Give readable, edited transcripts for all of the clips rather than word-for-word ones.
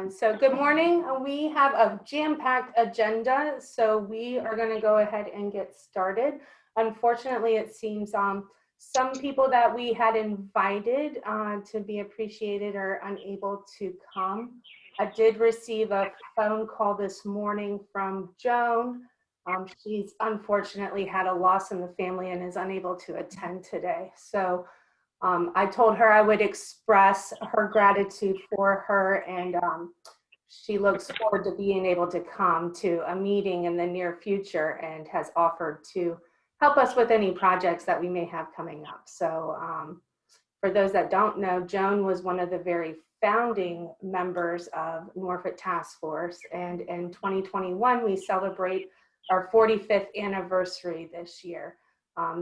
So good morning. We have a jam-packed agenda, so we are going to go ahead and get started. Unfortunately, it seems some people that we had invited to be appreciated are unable to come. I did receive a phone call this morning from Joan. She's unfortunately had a loss in the family and is unable to attend today. So I told her I would express her gratitude for her, and she looks forward to being able to come to a meeting in the near future and has offered to help us with any projects that we may have coming up. So for those that don't know, Joan was one of the very founding members of Norfolk Task Force, and in 2021 we celebrate our 45th anniversary this year.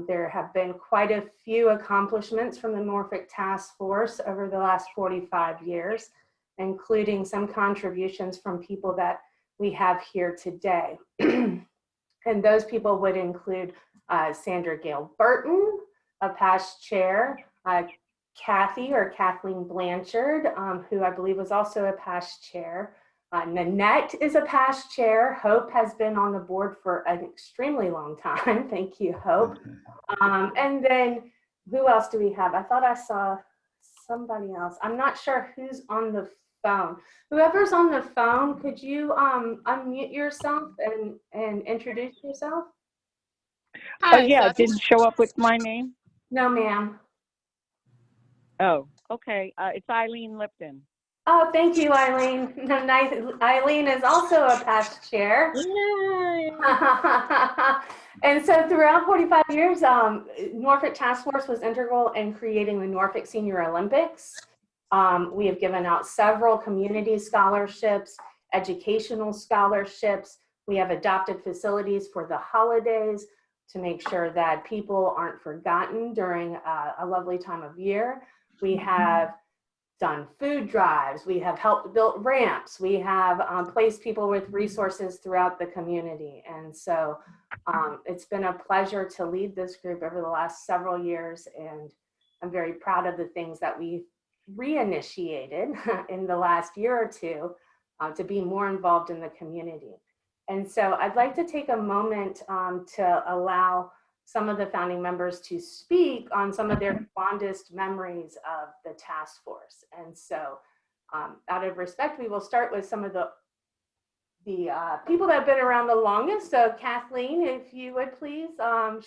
There have been quite a few accomplishments from the Norfolk Task Force over the last 45 years, including some contributions from people that we have here today. And those people would include Sandra Gale Burton, a past chair, Kathy or Kathleen Blanchard, who I believe was also a past chair. Nanette is a past chair. Hope has been on the board for an extremely long time. Thank you, Hope. And then who else do we have? I thought I saw somebody else. I'm not sure who's on the phone. Whoever's on the phone, could you unmute yourself and introduce yourself? Oh, yeah, it didn't show up with my name? No, ma'am. Oh, okay. It's Eileen Lipton. Oh, thank you, Eileen. Nice. Eileen is also a past chair. Yay! And so throughout 45 years, Norfolk Task Force was integral in creating the Norfolk Senior Olympics. We have given out several community scholarships, educational scholarships. We have adopted facilities for the holidays to make sure that people aren't forgotten during a lovely time of year. We have done food drives, we have helped build ramps, we have placed people with resources throughout the community. And so it's been a pleasure to lead this group over the last several years, and I'm very proud of the things that we reinitiated in the last year or two to be more involved in the community. And so I'd like to take a moment to allow some of the founding members to speak on some of their fondest memories of the task force. And so out of respect, we will start with some of the people that have been around the longest. So Kathleen, if you would please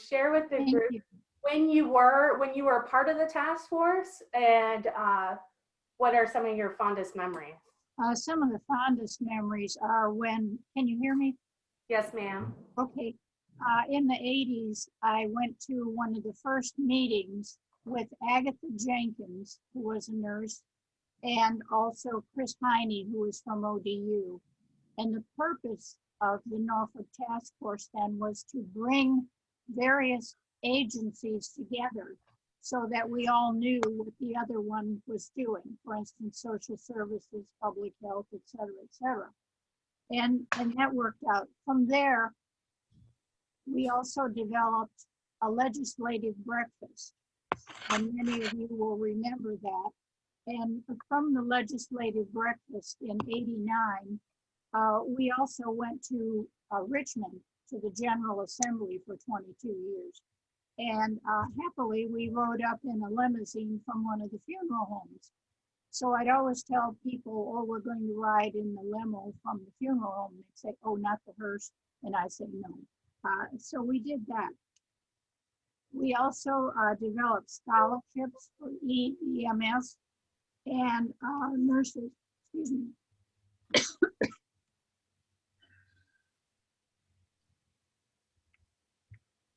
share with the group when you were a part of the task force, and what are some of your fondest memories? Some of the fondest memories are when, can you hear me? Yes, ma'am. Okay. In the 80s, I went to one of the first meetings with Agatha Jenkins, who was a nurse, and also Chris Heine, who was from ODU. And the purpose of the Norfolk Task Force then was to bring various agencies together so that we all knew what the other one was doing. For instance, social services, public health, et cetera, et cetera. And that worked out. From there, we also developed a legislative breakfast, and many of you will remember that. And from the legislative breakfast in '89, we also went to Richmond to the General Assembly for 22 years. And happily, we rode up in a limousine from one of the funeral homes. So I'd always tell people, oh, we're going to ride in the limo from the funeral home. They'd say, oh, not the hearse. And I say, no. So we did that. We also developed scholarships for EMS and nurses, excuse me.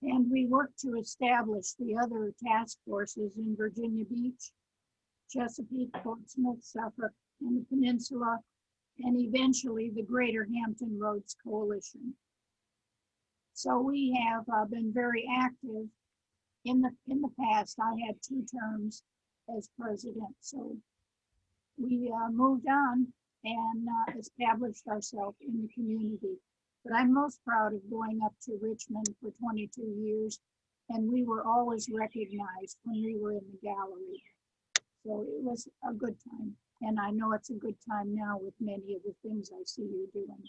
And we worked to establish the other task forces in Virginia Beach, Chesapeake, Portsmouth, Suffolk, and the Peninsula, and eventually the Greater Hampton Roads Coalition. So we have been very active. In the past, I had 2 terms as president. So we moved on and established ourselves in the community. But I'm most proud of going up to Richmond for 22 years, and we were always recognized when we were in the gallery. So it was a good time. And I know it's a good time now with many of the things I see you doing.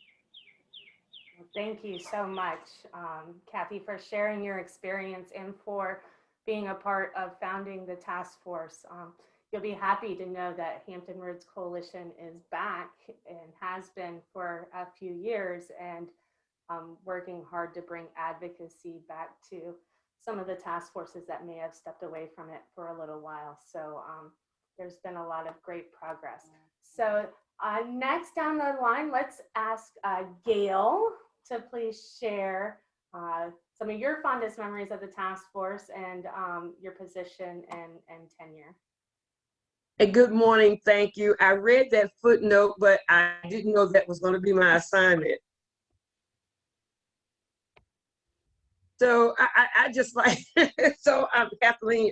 Well, thank you so much, Kathy, for sharing your experience and for being a part of founding the task force. You'll be happy to know that Hampton Roads Coalition is back and has been for a few years, and working hard to bring advocacy back to some of the task forces that may have stepped away from it for a little while. So there's been a lot of great progress. So next down the line, let's ask Gail to please share some of your fondest memories of the task force and your position and tenure. Hey, good morning. Thank you. I read that footnote, but I didn't know that was going to be my assignment. So I just like, so Kathleen,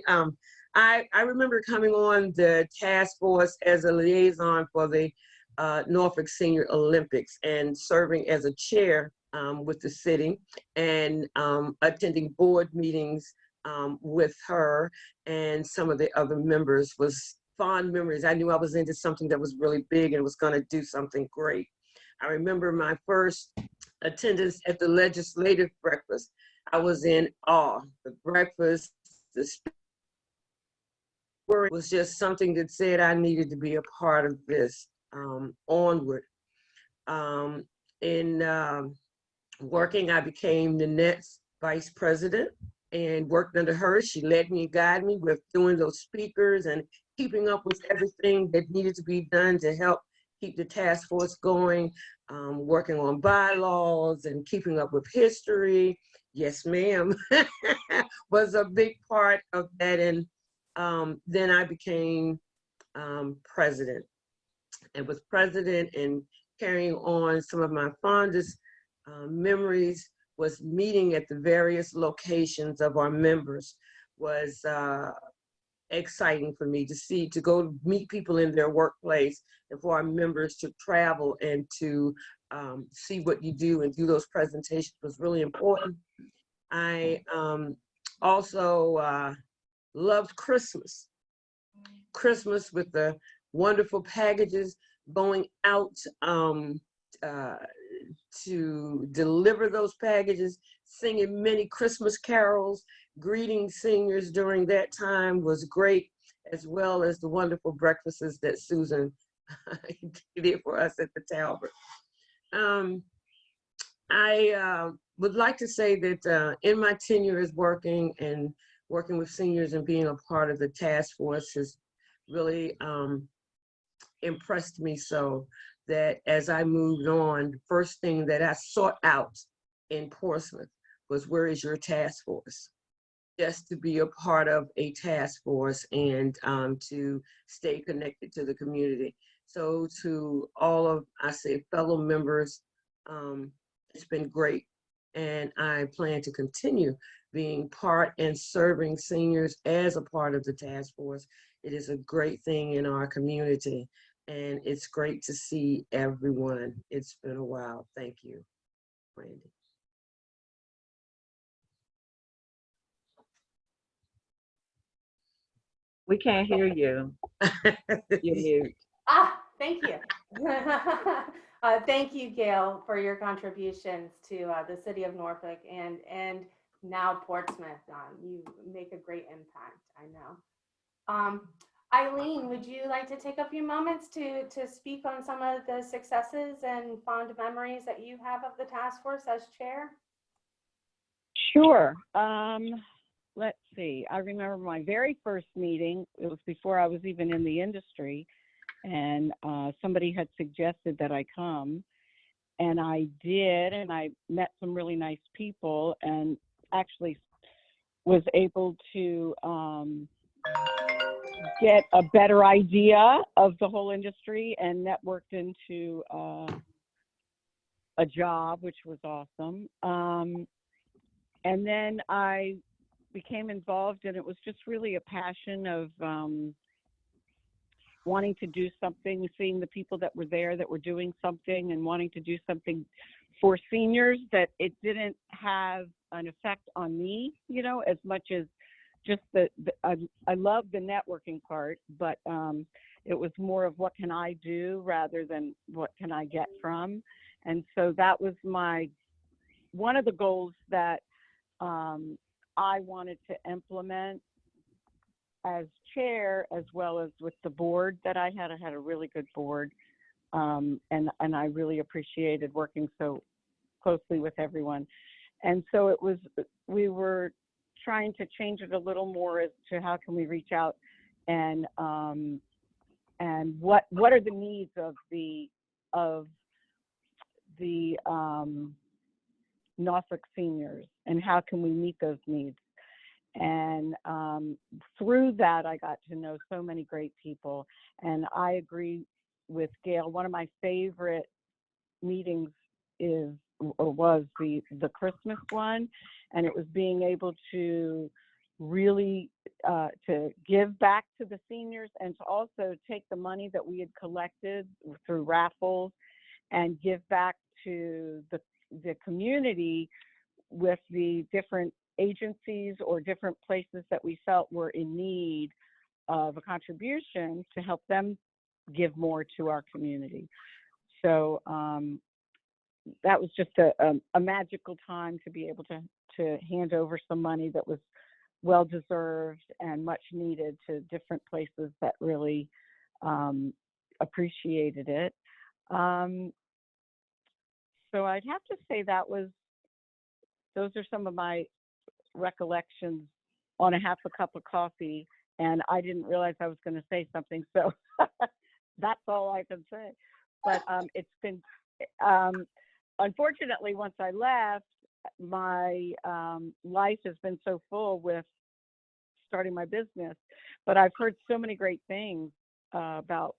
I remember coming on the task force as a liaison for the Norfolk Senior Olympics and serving as a chair with the city and attending board meetings with her and some of the other members. Was fond memories. I knew I was into something that was really big and was going to do something great. I remember my first attendance at the legislative breakfast. I was in awe. The breakfast, the speaker was just something that said I needed to be a part of this. Onward. In working, I became Nanette's vice president and worked under her. She led me and guided me with doing those speakers and keeping up with everything that needed to be done to help keep the task force going, working on bylaws and keeping up with history. Yes, ma'am, was a big part of that. And then I became president. And was president and carrying on some of my fondest memories was meeting at the various locations of our members. Was exciting for me to go meet people in their workplace and for our members to travel and to see what you do and do those presentations was really important. I also loved Christmas. Christmas with the wonderful packages going out to deliver those packages, singing many Christmas carols, greeting seniors during that time was great, as well as the wonderful breakfasts that Susan did for us at the Talbot. I would like to say that in my tenure as working with seniors and being a part of the task force has really impressed me so that as I moved on, the first thing that I sought out in Portsmouth was, where is your task force? Just to be a part of a task force and to stay connected to the community. So to all of, I say, fellow members, it's been great. And I plan to continue being part and serving seniors as a part of the task force. It is a great thing in our community. And it's great to see everyone. It's been a while. Thank you, Randy. We can't hear you. You're mute. Thank you. Thank you, Gail, for your contributions to the city of Norfolk and now Portsmouth. You make a great impact, I know. Eileen, would you like to take a few moments to speak on some of the successes and fond memories that you have of the task force as chair? Sure. Let's see. I remember my very first meeting. It was before I was even in the industry, and somebody had suggested that I come, and I did, and I met some really nice people, and actually was able to get a better idea of the whole industry and networked into a job, which was awesome. And then I became involved, and it was just really a passion of wanting to do something, seeing the people that were there that were doing something and wanting to do something for seniors, that it didn't have an effect on me, you know, as much as just I love the networking part, but it was more of what can I do rather than what can I get from. And so that was one of the goals that I wanted to implement as chair, as well as with the board that I had. I had a really good board, and I really appreciated working so closely with everyone. And so we were trying to change it a little more as to how can we reach out and what are the needs of the Norfolk seniors, and how can we meet those needs. And through that, I got to know so many great people. And I agree with Gail. One of my favorite meetings was the Christmas one, and it was being able to really to give back to the seniors, and to also take the money that we had collected through raffles and give back to the community with the different agencies or different places that we felt were in need of a contribution to help them give more to our community. So that was just a magical time to be able to hand over some money that was well deserved and much needed to different places that really appreciated it. So I'd have to say those are some of my recollections on a half a cup of coffee, and I didn't realize I was going to say something, so that's all I can say. But it's been, unfortunately, once I left, my life has been so full with starting my business, but I've heard so many great things about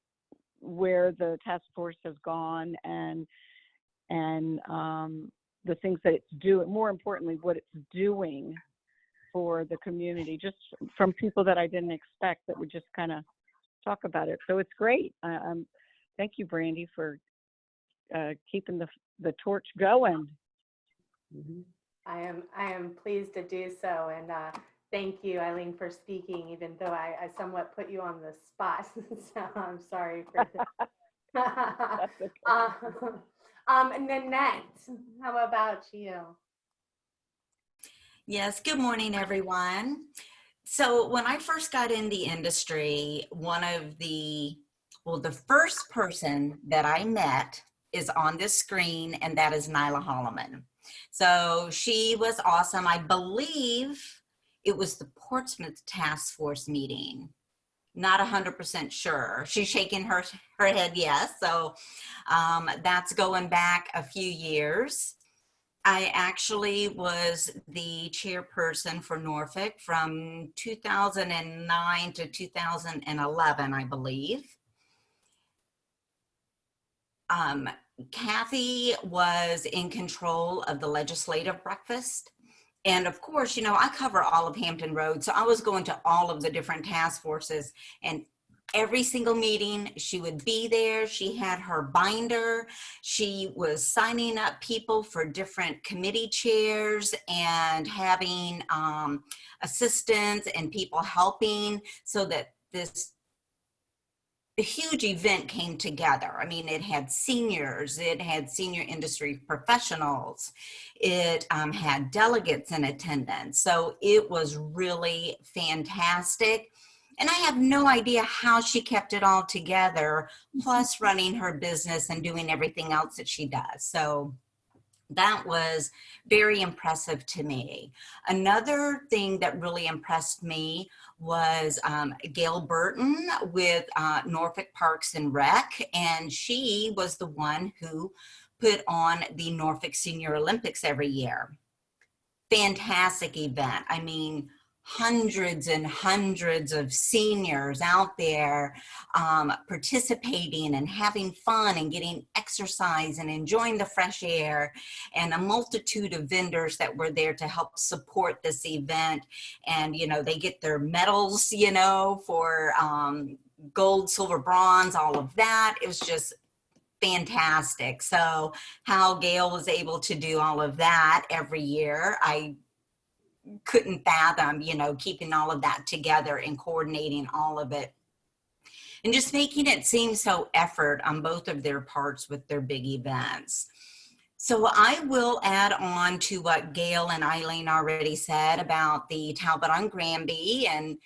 where the task force has gone and the things that it's doing, more importantly, what it's doing for the community, just from people that I didn't expect that would just kind of talk about it. So it's great. Thank you, Brandy, for keeping the torch going. Mhm. I am pleased to do so, and thank you, Eileen, for speaking, even though I somewhat put you on the spot. So I'm sorry for that. That's okay. Nanette, how about you? Yes, good morning, everyone. So when I first got in the industry, the first person that I met is on this screen, and that is Nyla Holloman. So she was awesome. I believe it was the Portsmouth Task Force meeting. Not 100% sure. She's shaking her head yes. So that's going back a few years. I actually was the chairperson for Norfolk from 2009 to 2011, I believe. Kathy was in control of the legislative breakfast. And of course, I cover all of Hampton Road. So I was going to all of the different task forces, and every single meeting she would be there. She had her binder. She was signing up people for different committee chairs and having assistants and people helping so that this huge event came together. I mean, it had seniors, it had senior industry professionals, it had delegates in attendance. So it was really fantastic. And I have no idea how she kept it all together, plus running her business and doing everything else that she does. So that was very impressive to me. Another thing that really impressed me was Gail Burton with Norfolk Parks and Rec, and she was the one who put on the Norfolk Senior Olympics every year. Fantastic event. I mean, hundreds and hundreds of seniors out there participating and having fun and getting exercise and enjoying the fresh air, and a multitude of vendors that were there to help support this event. And, they get their medals, for gold, silver, bronze, all of that. It was just fantastic. So how Gail was able to do all of that every year, I couldn't fathom, you know, keeping all of that together and coordinating all of it and just making it seem so effort on both of their parts with their big events. So I will add on to what Gail and Eileen already said about the Talbot on Granby and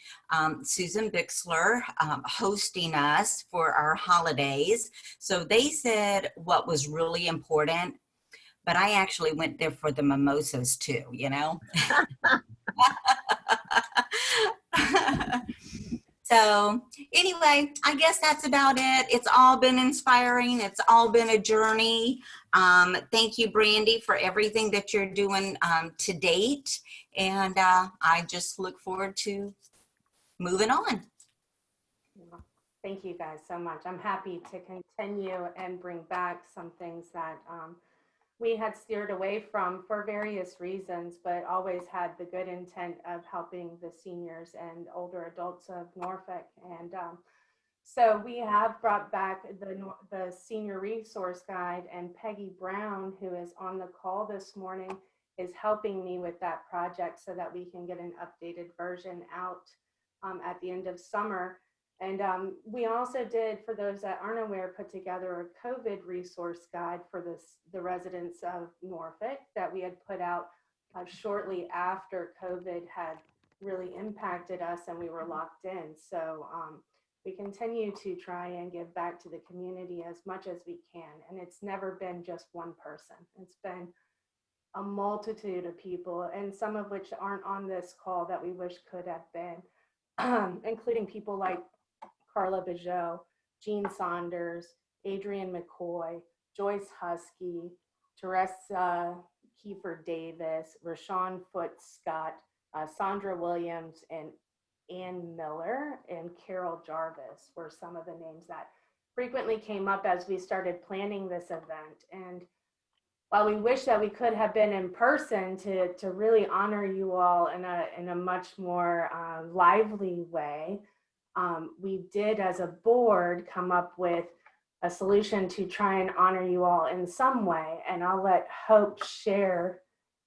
Susan Bixler hosting us for our holidays. So they said what was really important, but I actually went there for the mimosas too, you know? So anyway, I guess that's about it. It's all been inspiring. It's all been a journey. Thank you, Brandy, for everything that you're doing to date. And I just look forward to moving on. Thank you guys so much. I'm happy to continue and bring back some things that we had steered away from for various reasons, but always had the good intent of helping the seniors and older adults of Norfolk. And so we have brought back the senior resource guide, and Peggy Brown, who is on the call this morning, is helping me with that project so that we can get an updated version out at the end of summer. And we also did, for those that aren't aware, put together a COVID resource guide for the residents of Norfolk that we had put out shortly after COVID had really impacted us and we were locked in. So we continue to try and give back to the community as much as we can. And it's never been just one person. It's been a multitude of people, and some of which aren't on this call that we wish could have been, including people like Carla Bijot, Jean Saunders, Adrian McCoy, Joyce Husky, Teresa Kiefer Davis, Rashawn Foote Scott, Sandra Williams, and Ann Miller and Carol Jarvis were some of the names that frequently came up as we started planning this event. And while we wish that we could have been in person to really honor you all in a much more lively way, we did as a board come up with a solution to try and honor you all in some way. And I'll let Hope share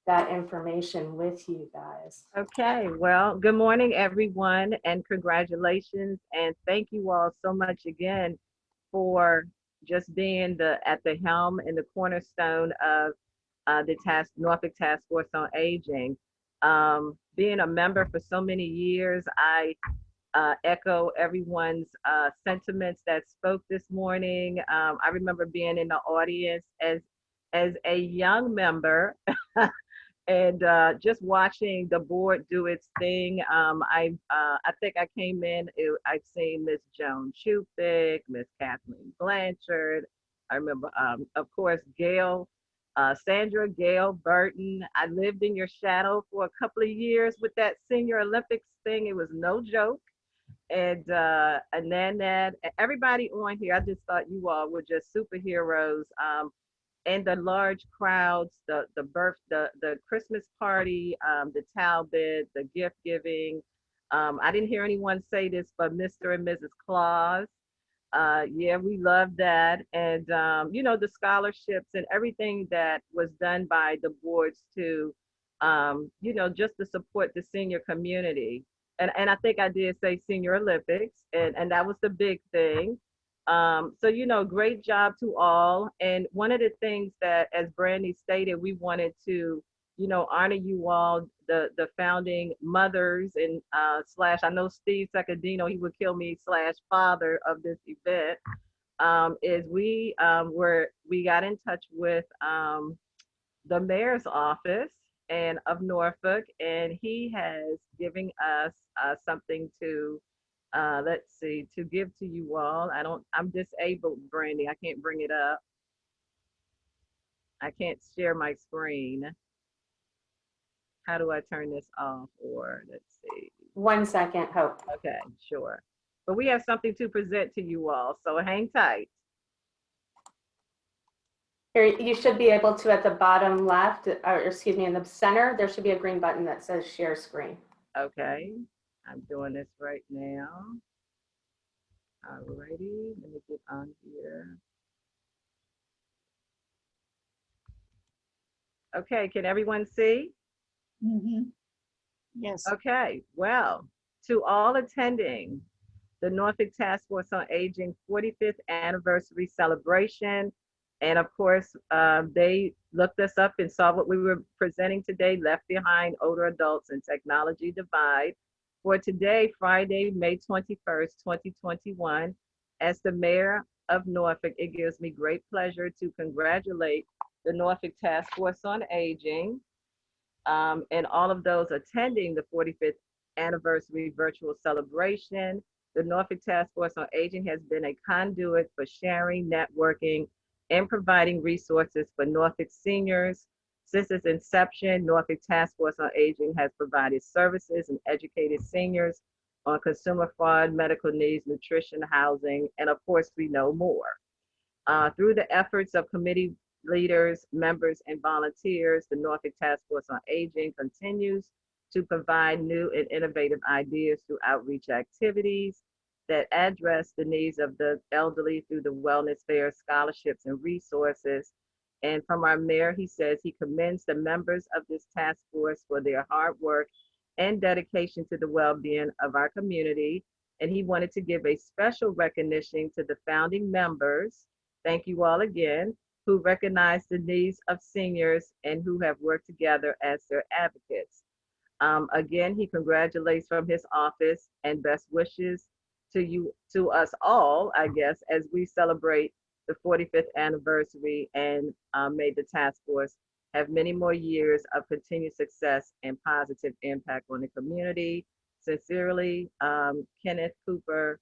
that information with you guys. Okay, well, good morning, everyone, and congratulations. And thank you all so much again for just being at the helm and the cornerstone of the Norfolk Task Force on Aging. Being a member for so many years, I echo everyone's sentiments that spoke this morning. I remember being in the audience as a young member and just watching the board do its thing. I think I came in, I've seen Miss Joan Chupik, Miss Kathleen Blanchard. I remember, of course, Gail, Sandra, Gail Burton. I lived in your shadow for a couple of years with that Senior Olympics thing. It was no joke. And Nanette, everybody on here, I just thought you all were just superheroes. And the large crowds, the Christmas party, the Talbot, the gift giving. I didn't hear anyone say this, but Mr. and Mrs. Claus. Yeah, we love that. And, you know, the scholarships and everything that was done by the boards to, you know, just to support the senior community. And I think I did say Senior Olympics, and that was the big thing. So, you know, great job to all. And one of the things that, as Brandy stated, we wanted to, you know, honor you all, the founding mothers and slash, I know Steve Secadino, he would kill me, slash father of this event, is we got in touch with the mayor's office and of Norfolk, and he has given us something to let's see, to give to you all. I'm disabled, Brandy. I can't bring it up. I can't share my screen. How do I turn this off? Or let's see. 1 second, Hope. Okay, sure. But we have something to present to you all, so hang tight. Here, you should be able to, at the bottom left, or excuse me, in the center, there should be a green button that says share screen. Okay, I'm doing this right now. Alrighty, let me get on here. Okay, can everyone see? Mm-hmm. Yes. Okay, well, to all attending the Norfolk Task Force on Aging 45th anniversary celebration. And of course, they looked us up and saw what we were presenting today, Left Behind, Older Adults and Technology Divide. For today, Friday, May 21st, 2021, as the Mayor of Norfolk, it gives me great pleasure to congratulate the Norfolk Task Force on Aging and all of those attending the 45th anniversary virtual celebration. The Norfolk Task Force on Aging has been a conduit for sharing, networking, and providing resources for Norfolk seniors. Since its inception, Norfolk Task Force on Aging has provided services and educated seniors on consumer fraud, medical needs, nutrition, housing, and of course, we know more. Through the efforts of committee leaders, members, and volunteers, the Norfolk Task Force on Aging continues to provide new and innovative ideas through outreach activities that address the needs of the elderly through the wellness fairs, scholarships, and resources. And from our mayor, he says he commends the members of this task force for their hard work and dedication to the well-being of our community. And he wanted to give a special recognition to the founding members. Thank you all again, who recognize the needs of seniors and who have worked together as their advocates. Again, he congratulates from his office and best wishes to us all, I guess, as we celebrate the 45th anniversary, and may the task force have many more years of continued success and positive impact on the community. Sincerely, Kenneth Cooper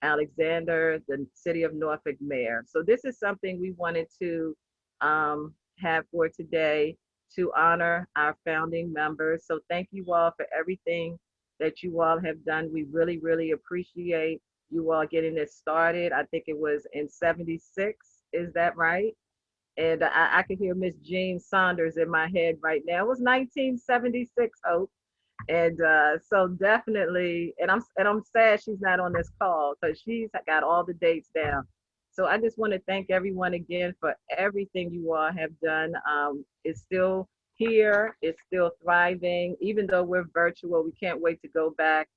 Alexander, the City of Norfolk Mayor. So this is something we wanted to have for today to honor our founding members. So thank you all for everything that you all have done. We really, really appreciate you all getting this started. I think it was in '76, is that right? And I can hear Miss Jean Saunders in my head right now. It was 1976, Hope. And so definitely, and I'm sad she's not on this call because she's got all the dates down. So I just want to thank everyone again for everything you all have done. It's still here, it's still thriving, even though we're virtual. We can't wait to go back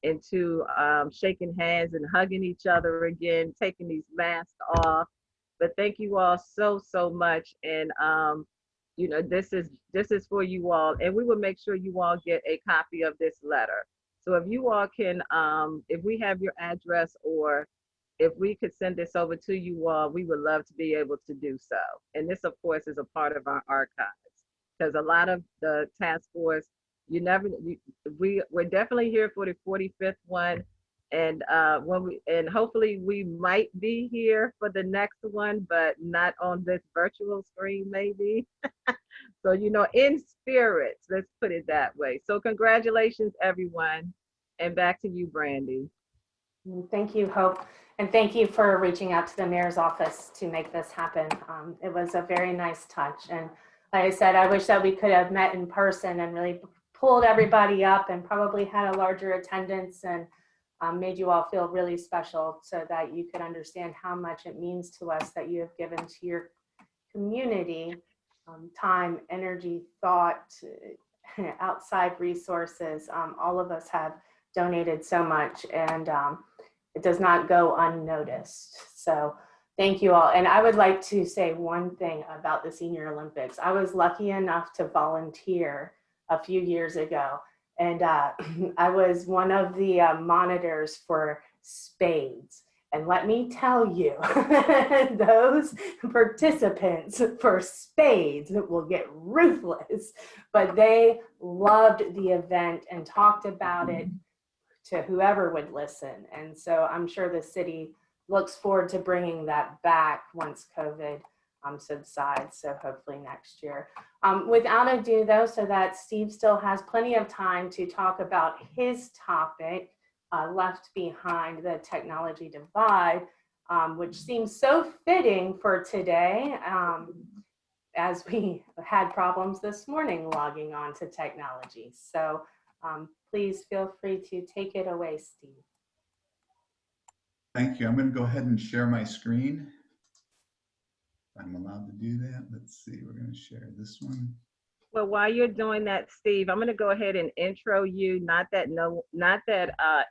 into shaking hands and hugging each other again, taking these masks off. But thank you all so much. And you know, this is for you all, and we will make sure you all get a copy of this letter. So if you all can, if we have your address, or if we could send this over to you all, we would love to be able to do so. And this, of course, is a part of our archives, because a lot of the task force, we're definitely here for the 45th one. And and hopefully we might be here for the next one, but not on this virtual screen, maybe. So, you know, in spirit, let's put it that way. So congratulations, everyone. And back to you, Brandy. Thank you, Hope. And thank you for reaching out to the mayor's office to make this happen. It was a very nice touch. And like I said, I wish that we could have met in person and really pulled everybody up and probably had a larger attendance and made you all feel really special, so that you could understand how much it means to us that you have given to your community, time, energy, thought, outside resources. All of us have donated so much, and it does not go unnoticed. So thank you all. And I would like to say one thing about the Senior Olympics. I was lucky enough to volunteer a few years ago, and I was one of the monitors for spades. And let me tell you, those participants for spades will get ruthless, but they loved the event and talked about it to whoever would listen. And so I'm sure the city looks forward to bringing that back once COVID subsides, so hopefully next year. Without ado though, so that Steve still has plenty of time to talk about his topic, Left Behind, the Technology Divide, which seems so fitting for today, as we had problems this morning logging on to technology. So please feel free to take it away, Steve. Thank you. I'm going to go ahead and share my screen. I'm allowed to do that. Let's see, we're going to share this one. Well, while you're doing that, Steve, I'm going to go ahead and intro you. Not that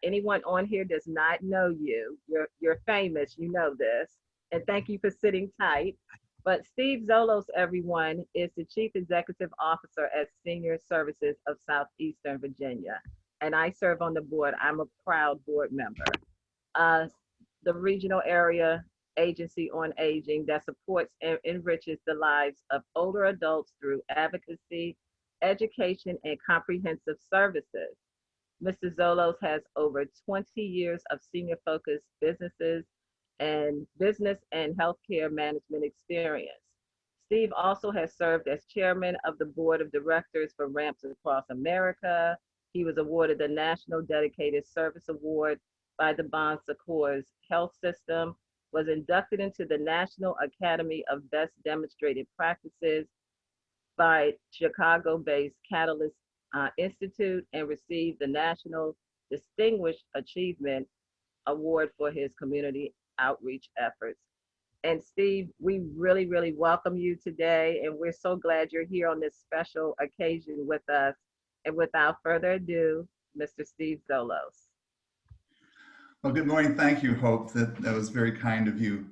anyone on here does not know you. You're famous, you know this. And thank you for sitting tight. But Steve Zollos, everyone, is the Chief Executive Officer at Senior Services of Southeastern Virginia. And I serve on the board. I'm a proud board member. The regional area agency on aging that supports and enriches the lives of older adults through advocacy, education, and comprehensive services. Mr. Zollos has over 20 years of senior-focused business and healthcare management experience. Steve also has served as chairman of the board of directors for Ramps Across America. He was awarded the National Dedicated Service Award by the Bon Secours Health System, was inducted into the National Academy of Best Demonstrated Practices by Chicago-based Catalyst Institute, and received the National Distinguished Achievement Award for his community outreach efforts. And Steve, we really, really welcome you today, and we're so glad you're here on this special occasion with us. And without further ado, Mr. Steve Zollos. Well, good morning. Thank you, Hope. That was very kind of you.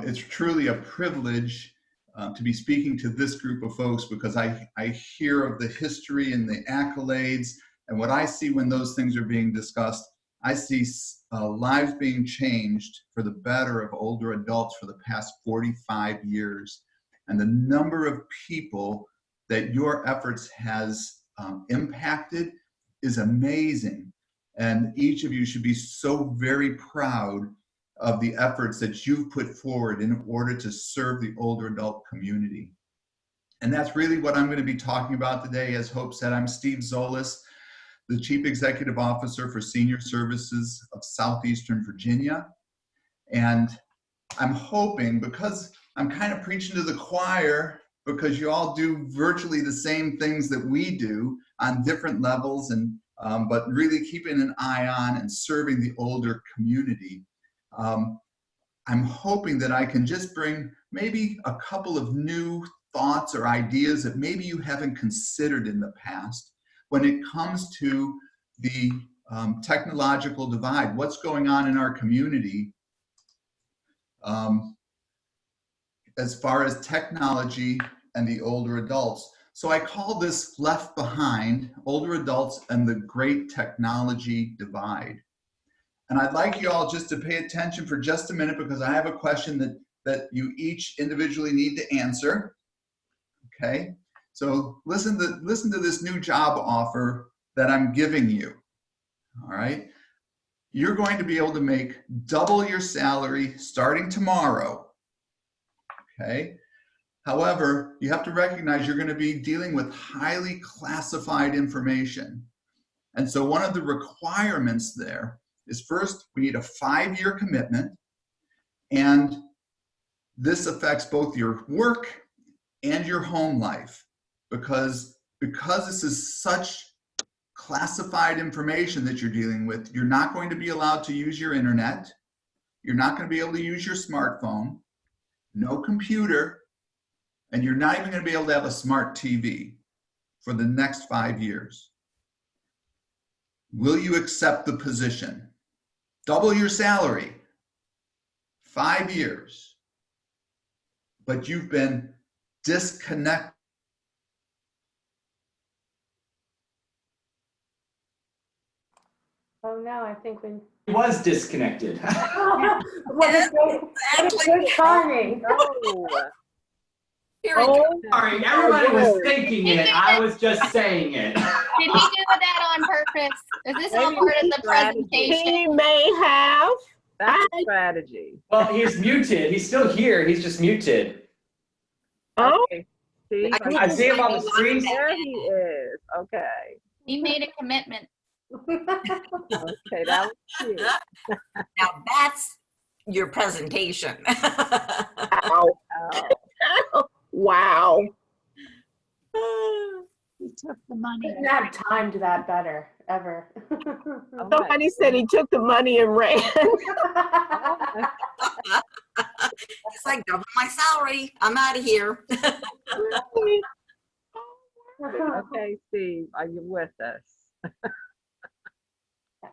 It's truly a privilege to be speaking to this group of folks, because I hear of the history and the accolades, and what I see when those things are being discussed, I see lives being changed for the better of older adults for the past 45 years. And the number of people that your efforts has impacted is amazing. And each of you should be so very proud of the efforts that you've put forward in order to serve the older adult community. And that's really what I'm going to be talking about today. As Hope said, I'm Steve Zollos, the Chief Executive Officer for Senior Services of Southeastern Virginia. And I'm hoping, because I'm kind of preaching to the choir, because you all do virtually the same things that we do on different levels, and but really keeping an eye on and serving the older community. I'm hoping that I can just bring maybe a couple of new thoughts or ideas that maybe you haven't considered in the past when it comes to the technological divide, what's going on in our community as far as technology and the older adults. So I call this Left Behind, Older Adults and the Great Technology Divide. And I'd like you all just to pay attention for just a minute, because I have a question that you each individually need to answer. Okay, so listen to this new job offer that I'm giving you. All right, you're going to be able to make double your salary starting tomorrow. Okay. However, you have to recognize you're going to be dealing with highly classified information. And so one of the requirements there is, first, we need a 5-year commitment. And this affects both your work and your home life, because this is such classified information that you're dealing with. You're not going to be allowed to use your internet. You're not going to be able to use your smartphone, no computer, and you're not even going to be able to have a smart TV for the next 5 years. Will you accept the position? Double your salary, 5 years, but you've been disconnected. Oh no, I think we He was disconnected. what a good timing. Oh, Here we go. Sorry, everybody was thinking it. I was just saying it. Did he do that on purpose? Is this all Maybe part of the strategy. presentation? He may have. that's a strategy. Well, he's muted. He's still here. He's just muted. Oh, Okay, Steve, I see him on the screen. there he is. Okay. He made a commitment. Okay, that was cute. Now that's your presentation. wow. Oh, Wow. He took the money. Couldn't have timed that better, ever. okay. Somebody said he took the money and ran. It's like double my salary. I'm out of here. Okay, Steve, are you with us?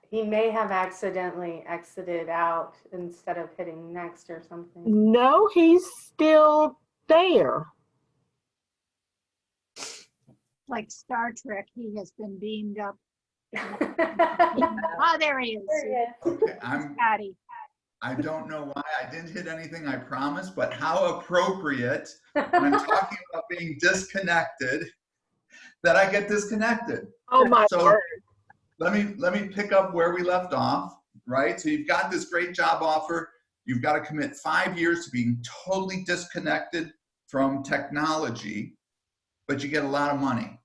He may have accidentally exited out instead of hitting next or something. No, he's still there. Like Star Trek, he has been beamed up. Oh, there he is. There he is. Okay, Scotty. I don't know why I didn't hit anything, I promise, but how appropriate when I'm talking about being disconnected that I get disconnected. Oh my So word. let me pick up where we left off, right? So you've got this great job offer. You've got to commit 5 years to being totally disconnected from technology, but you get a lot of money.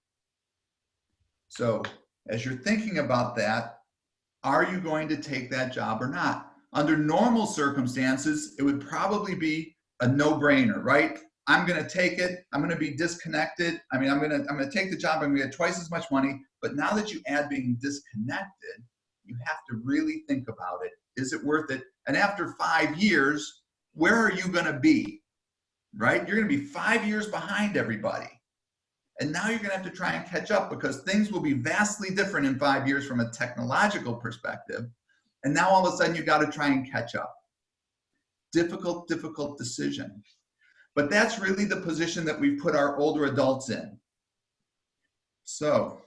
So as you're thinking about that, are you going to take that job or not? Under normal circumstances, it would probably be a no-brainer, right? I'm going to take it. I'm going to be disconnected. I mean, I'm going to take the job. I'm going to get twice as much money. But now that you add being disconnected, you have to really think about it. Is it worth it? And after 5 years, where are you going to be, right? You're going to be 5 years behind everybody. And now you're going to have to try and catch up because things will be vastly different in 5 years from a technological perspective. And now all of a sudden you got to try and catch up. Difficult, difficult decision. But that's really the position that we've put our older adults in. So,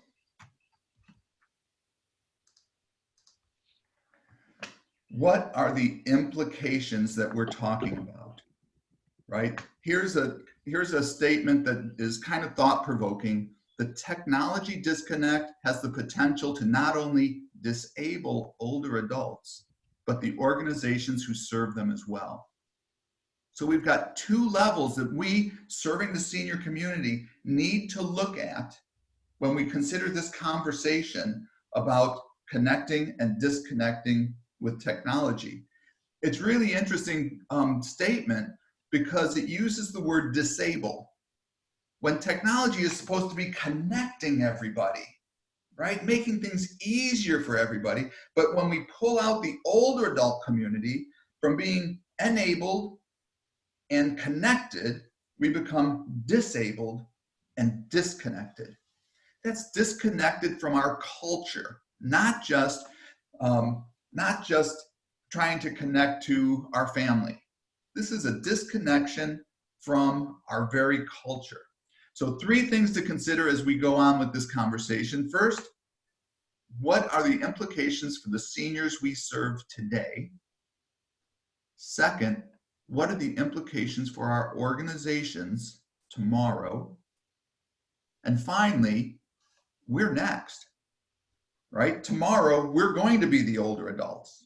what are the implications that we're talking about, right? Here's a statement that is kind of thought-provoking. The technology disconnect has the potential to not only disable older adults, but the organizations who serve them as well. So we've got two levels that we, serving the senior community, need to look at when we consider this conversation about connecting and disconnecting with technology. It's really interesting statement because it uses the word disable when technology is supposed to be connecting everybody, right? Making things easier for everybody. But when we pull out the older adult community from being enabled and connected, we become disabled and disconnected. That's disconnected from our culture, not just trying to connect to our family. This is a disconnection from our very culture. So 3 things to consider as we go on with this conversation. First, what are the implications for the seniors we serve today? Second, what are the implications for our organizations tomorrow? And finally, we're next, right? Tomorrow, we're going to be the older adults.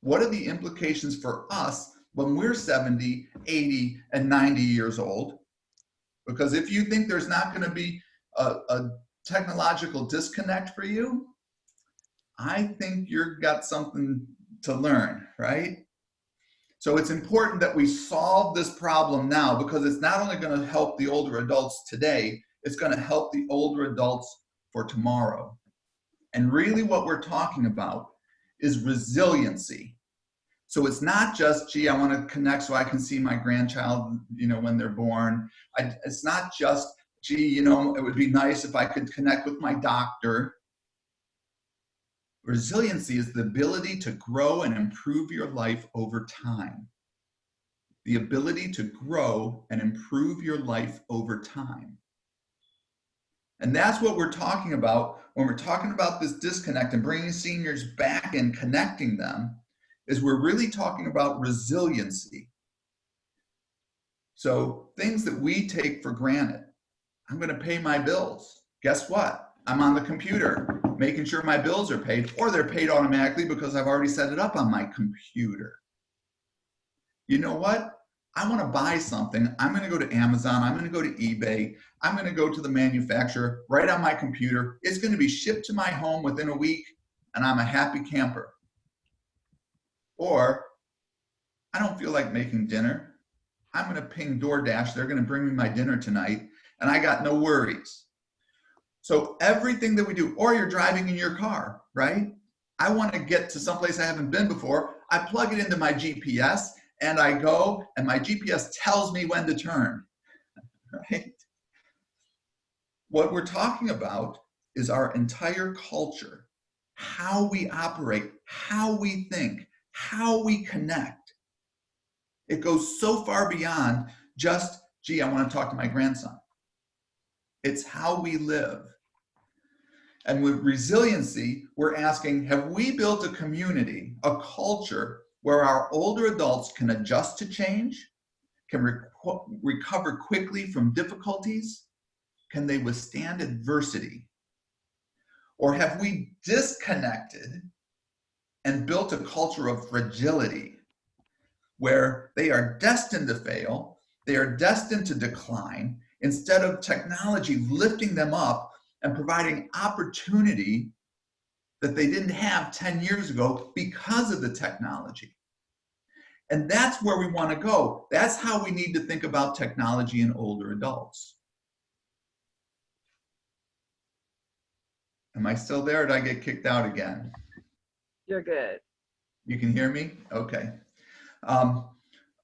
What are the implications for us when we're 70, 80, and 90 years old? Because if you think there's not going to be a technological disconnect for you, I think you've got something to learn, right? So it's important that we solve this problem now because it's not only going to help the older adults today, it's going to help the older adults for tomorrow. And really what we're talking about is resiliency. So it's not just, gee, I want to connect so I can see my grandchild, when they're born. It's not just, gee, it would be nice if I could connect with my doctor. Resiliency is the ability to grow and improve your life over time. The ability to grow and improve your life over time. And that's what we're talking about when we're talking about this disconnect and bringing seniors back and connecting them, is we're really talking about resiliency. So things that we take for granted. I'm going to pay my bills. Guess what? I'm on the computer making sure my bills are paid, or they're paid automatically because I've already set it up on my computer. You know what? I want to buy something. I'm going to go to Amazon. I'm going to go to eBay. I'm going to go to the manufacturer right on my computer. It's going to be shipped to my home within a week, and I'm a happy camper. Or I don't feel like making dinner. I'm going to ping DoorDash. They're going to bring me my dinner tonight, and I got no worries. So everything that we do, or you're driving in your car, right? I want to get to someplace I haven't been before. I plug it into my GPS and I go, and my GPS tells me when to turn, right? What we're talking about is our entire culture, how we operate, how we think, how we connect. It goes so far beyond just, gee, I want to talk to my grandson. It's how we live. And with resiliency, we're asking, have we built a community, a culture where our older adults can adjust to change, can recover quickly from difficulties? Can they withstand adversity? Or have we disconnected and built a culture of fragility where they are destined to fail, they are destined to decline, instead of technology lifting them up and providing opportunity that they didn't have 10 years ago because of the technology? And that's where we want to go. That's how we need to think about technology in older adults. Am I still there, or did I get kicked out again? You're good. You can hear me? Okay.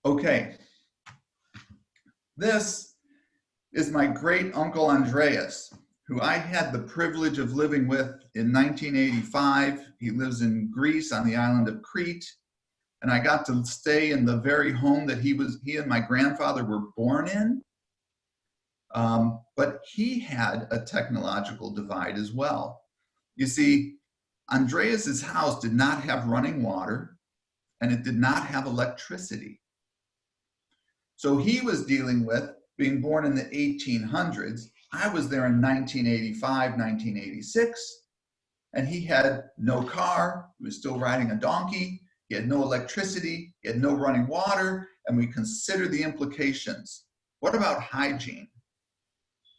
Okay. This is my great uncle Andreas, who I had the privilege of living with in 1985. He lives in Greece on the island of Crete. And I got to stay in the very home that he and my grandfather were born in. But he had a technological divide as well. You see, Andreas's house did not have running water, and it did not have electricity. So he was dealing with being born in the 1800s. I was there in 1985, 1986, and he had no car. He was still riding a donkey. He had no electricity. He had no running water, and we consider the implications. What about hygiene?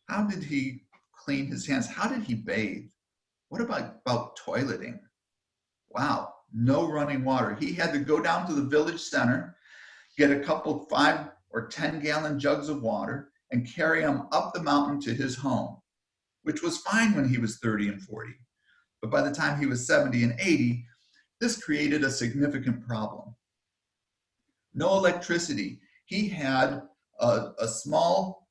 How did he clean his hands? How did he bathe? What about toileting? Wow, no running water. He had to go down to the village center, get a couple 5 or 10 gallon jugs of water, and carry them up the mountain to his home, which was fine when he was 30 and 40. But by the time he was 70 and 80, this created a significant problem. No electricity. He had a small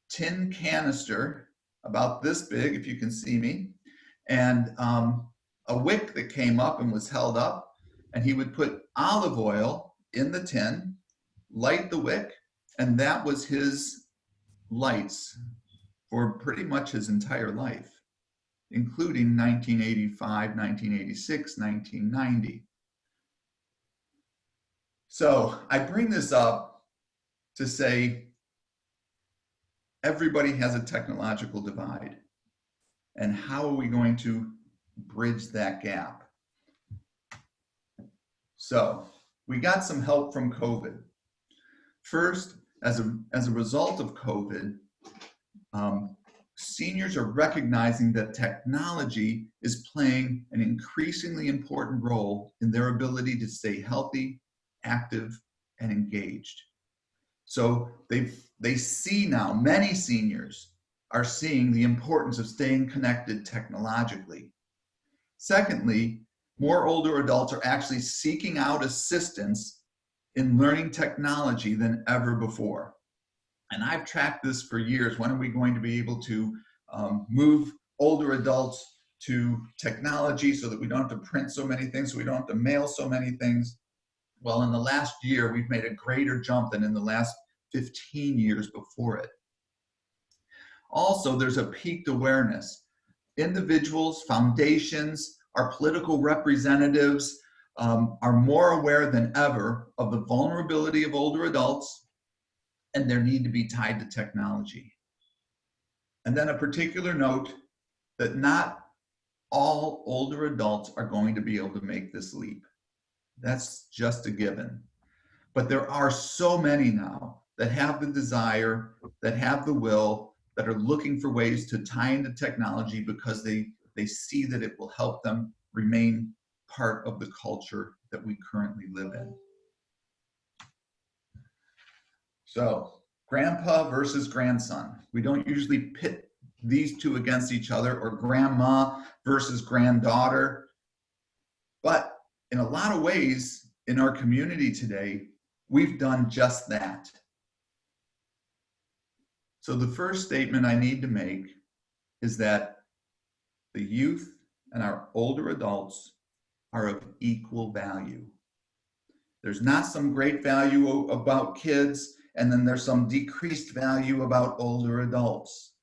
tin canister, about this big, if you can see me, and a wick that came up and was held up, and he would put olive oil in the tin, light the wick, and that was his lights for pretty much his entire life, including 1985, 1986, 1990. So I bring this up to say everybody has a technological divide. And how are we going to bridge that gap? So we got some help from COVID. First, as a result of COVID, seniors are recognizing that technology is playing an increasingly important role in their ability to stay healthy, active, and engaged. So they see now, many seniors are seeing the importance of staying connected technologically. Secondly, more older adults are actually seeking out assistance in learning technology than ever before. And I've tracked this for years. When are we going to be able to move older adults to technology so that we don't have to print so many things, so we don't have to mail so many things? Well, in the last year, we've made a greater jump than in the last 15 years before it. Also, there's a peaked awareness. Individuals, foundations, our political representatives are more aware than ever of the vulnerability of older adults and their need to be tied to technology. And then a particular note that not all older adults are going to be able to make this leap. That's just a given. But there are so many now that have the desire, that have the will, that are looking for ways to tie into technology because they see that it will help them remain part of the culture that we currently live in. So, grandpa versus grandson. We don't usually pit these two against each other, or grandma versus granddaughter. But in a lot of ways, in our community today, we've done just that. So the first statement I need to make is that the youth and our older adults are of equal value. There's not some great value about kids, and then there's some decreased value about older adults.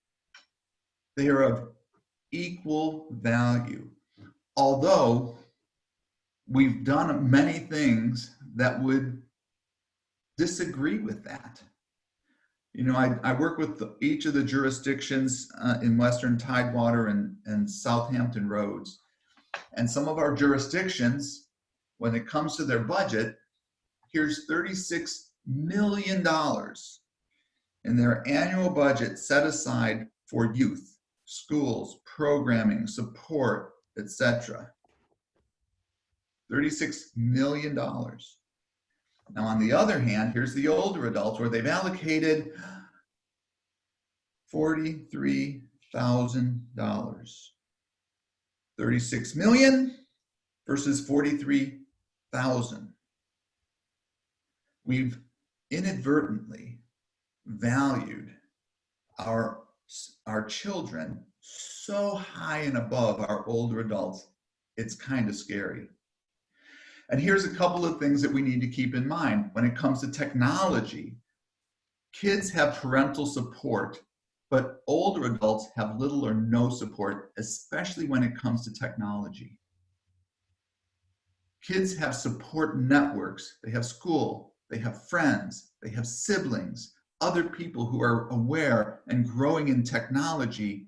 They are of equal value. Although we've done many things that would disagree with that. You know, I work with each of the jurisdictions in Western Tidewater and Southampton Roads. And some of our jurisdictions, when it comes to their budget, here's $36 million in their annual budget set aside for youth, schools, programming, support, etc. $36 million. Now, on the other hand, here's the older adults where they've allocated $43,000. 36 million versus 43,000. We've inadvertently valued our children so high and above our older adults, it's kind of scary. And here's a couple of things that we need to keep in mind when it comes to technology. Kids have parental support, but older adults have little or no support, especially when it comes to technology. Kids have support networks. They have school, they have friends, they have siblings, other people who are aware and growing in technology.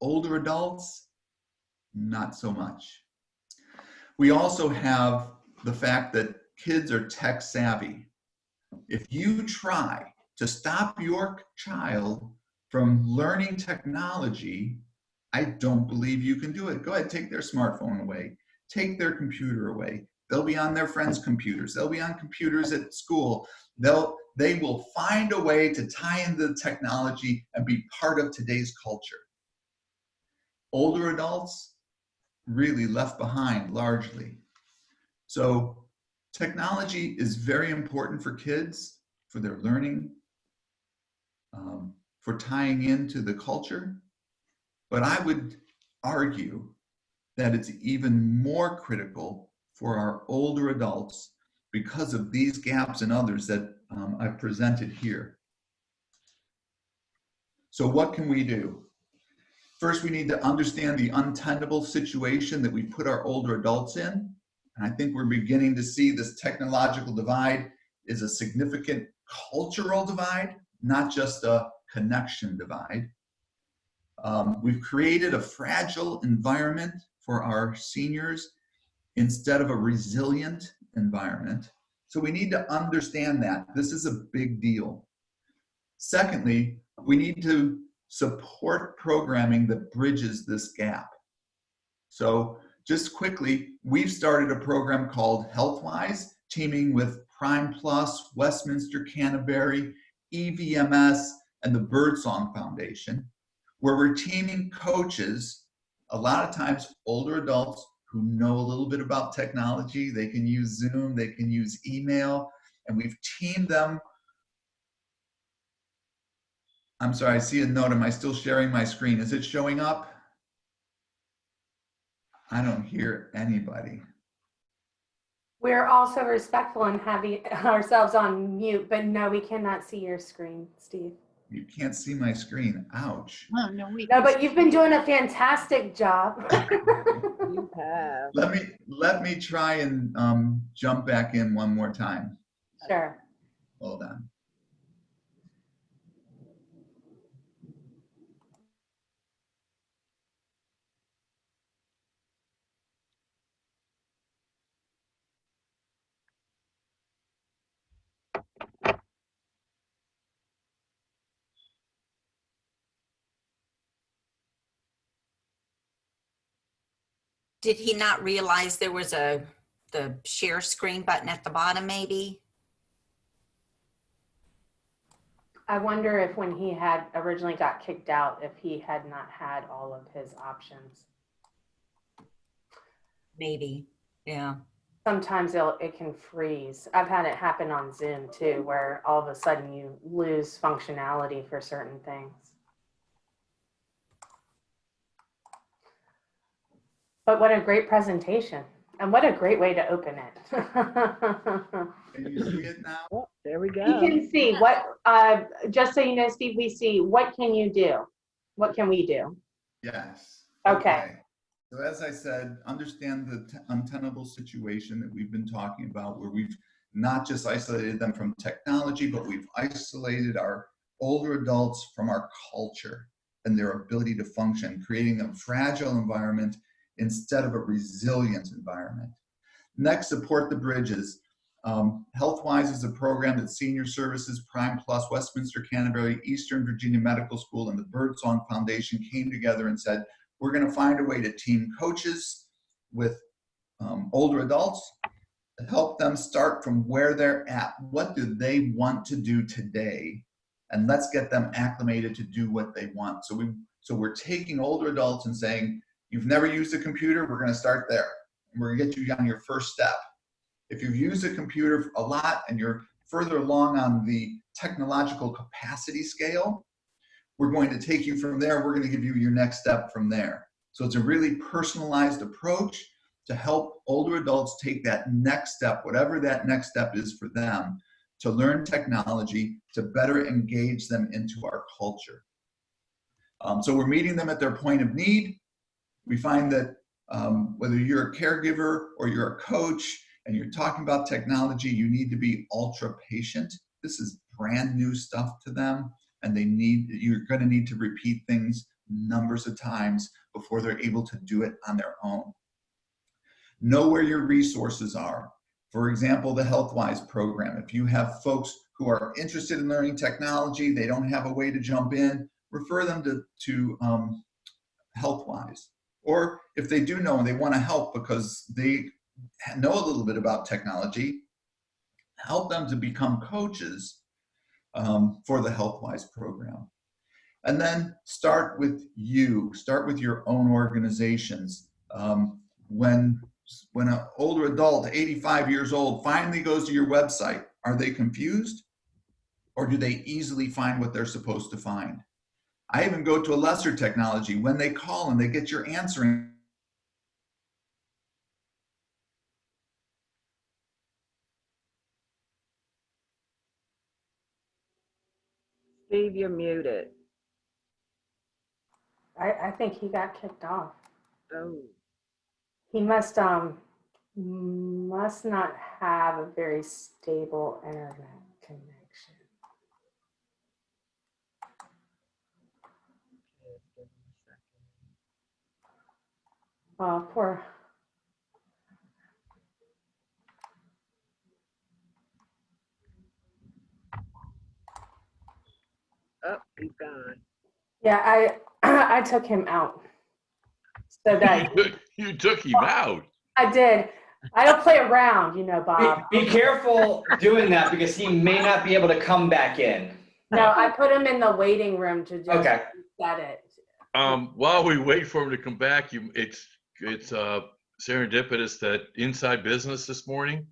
Older adults, not so much. We also have the fact that kids are tech savvy. If you try to stop your child from learning technology, I don't believe you can do it. Go ahead, take their smartphone away, take their computer away. They'll be on their friends' computers. They'll be on computers at school. They will find a way to tie into the technology and be part of today's culture. Older adults, really left behind largely. So technology is very important for kids, for their learning, for tying into the culture. But I would argue that it's even more critical for our older adults because of these gaps and others that I've presented here. So what can we do? First, we need to understand the untenable situation that we put our older adults in. And I think we're beginning to see this technological divide is a significant cultural divide, not just a connection divide. We've created a fragile environment for our seniors instead of a resilient environment. So we need to understand that. This is a big deal. Secondly, we need to support programming that bridges this gap. So just quickly, we've started a program called HealthWise, teaming with Prime Plus, Westminster Canterbury, EVMS, and the Birdsong Foundation, where we're teaming coaches, a lot of times older adults who know a little bit about technology. They can use Zoom, they can use email, and we've teamed them. I'm sorry, I see a note. Am I still sharing my screen? Is it showing up? I don't hear anybody. We're also respectful in having ourselves on mute, but no, we cannot see your screen, Steve. You can't see my screen. Ouch. Oh, no, No, but you've been doing a fantastic job. You have. Let me try and jump back in one more time. Sure. Hold on. Did he not realize there was the share screen button at the bottom, maybe? I wonder if when he had originally got kicked out, if he had not had all of his options. Maybe, yeah. Sometimes it can freeze. I've had it happen on Zoom too, where all of a sudden you lose functionality for certain things. But what a great presentation, and what a great way to open it. Can you see it now? Oh, there we We go. can see what, just so you know, Steve, we see, what can you do? What can we do? Yes. Okay. So as I said, understand the untenable situation that we've been talking about, where we've not just isolated them from technology, but we've isolated our older adults from our culture and their ability to function, creating a fragile environment instead of a resilient environment. Next, support the bridges. HealthWise is a program that Senior Services, Prime Plus, Westminster Canterbury, Eastern Virginia Medical School, and the Birdsong Foundation came together and said, we're going to find a way to team coaches with older adults to help them start from where they're at. What do they want to do today? And let's get them acclimated to do what they want. So we're taking older adults and saying, you've never used a computer, we're going to start there. And we're going to get you on your first step. If you've used a computer a lot and you're further along on the technological capacity scale, we're going to take you from there. We're going to give you your next step from there. So it's a really personalized approach to help older adults take that next step, whatever that next step is for them, to learn technology, to better engage them into our culture. So we're meeting them at their point of need. We find that whether you're a caregiver or you're a coach and you're talking about technology, you need to be ultra patient. This is brand new stuff to them, and you're going to need to repeat things numbers of times before they're able to do it on their own. Know where your resources are. For example, the HealthWise program. If you have folks who are interested in learning technology, they don't have a way to jump in, refer them to HealthWise. Or if they do know and they want to help because they know a little bit about technology, help them to become coaches for the HealthWise program. And then start with you. Start with your own organizations. When an older adult, 85 years old, finally goes to your website, are they confused? Or do they easily find what they're supposed to find? I even go to a lesser technology. When they call and they get your answering, Steve, you're muted. I think he got kicked off. Oh. He must not have a very stable internet connection. Oh, poor. Oh, he's gone. Yeah, I took him out. So that You took him out. I did. I don't play around, you know, Bob. Be careful doing that because he may not be able to come back in. No, I put him in the waiting room to just reset it. While we wait for him to come back, it's serendipitous that Inside Business this morning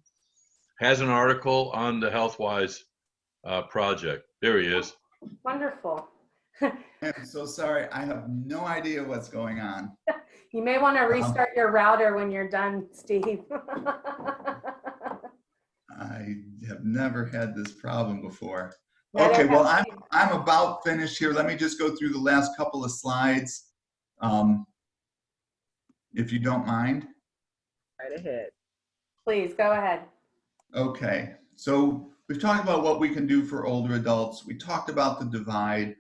has an article on the HealthWise project. There he is. Wonderful. I'm so sorry. I have no idea what's going on. You may want to restart your router when you're done, Steve. I have never had this problem before. Okay, well, I'm about finished here. Let me just go through the last couple of slides, if you don't mind. Right ahead. Please, go ahead. Okay, so we've talked about what we can do for older adults. We talked about the divide.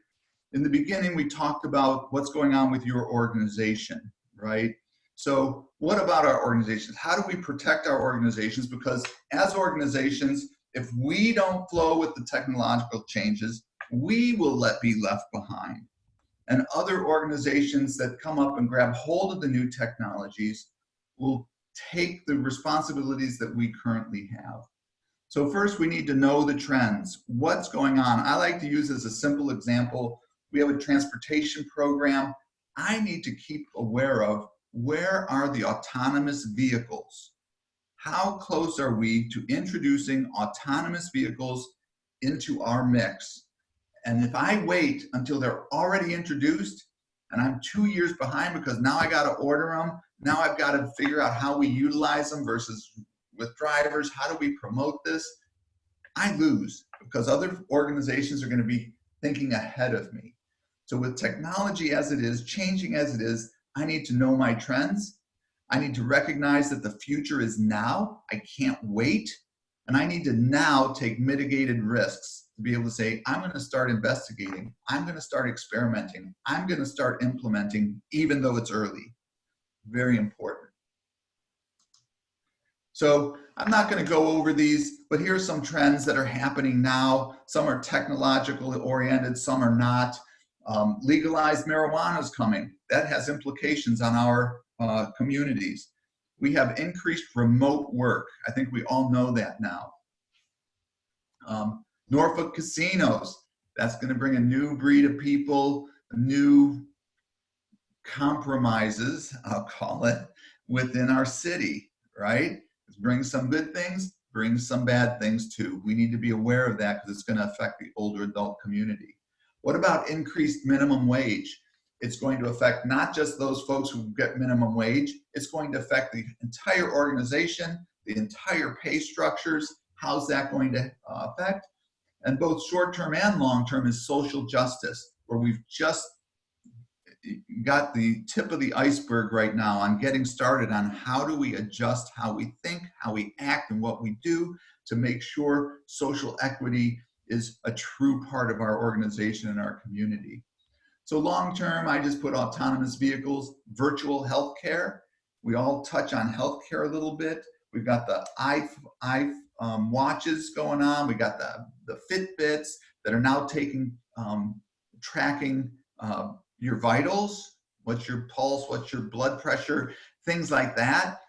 In the beginning, we talked about what's going on with your organization, right? So what about our organizations? How do we protect our organizations? Because as organizations, if we don't flow with the technological changes, we will be left behind. And other organizations that come up and grab hold of the new technologies will take the responsibilities that we currently have. So first, we need to know the trends. What's going on? I like to use as a simple example, we have a transportation program. I need to keep aware of where are the autonomous vehicles? How close are we to introducing autonomous vehicles into our mix? And if I wait until they're already introduced, and I'm 2 years behind because now I got to order them. Now I've got to figure out how we utilize them versus with drivers. How do we promote this? I lose because other organizations are going to be thinking ahead of me. So with technology as it is, changing as it is, I need to know my trends. I need to recognize that the future is now. I can't wait. And I need to now take mitigated risks to be able to say, I'm going to start investigating. I'm going to start experimenting. I'm going to start implementing, even though it's early. Very important. So I'm not going to go over these, but here are some trends that are happening now. Some are technological oriented, some are not. Legalized marijuana is coming. That has implications on our communities. We have increased remote work. I think we all know that now. Norfolk casinos, that's going to bring a new breed of people, new compromises, I'll call it, within our city, right? It brings some good things, brings some bad things too. We need to be aware of that because it's going to affect the older adult community. What about increased minimum wage? It's going to affect not just those folks who get minimum wage, it's going to affect the entire organization, the entire pay structures. How's that going to affect? And both short-term and long-term is social justice, where we've just got the tip of the iceberg right now on getting started on how do we adjust how we think, how we act, and what we do to make sure social equity is a true part of our organization and our community. So long-term, I just put autonomous vehicles, virtual healthcare. We all touch on healthcare a little bit. We've got the watches going on. We got the Fitbits that are now tracking your vitals, what's your pulse, what's your blood pressure, things like that.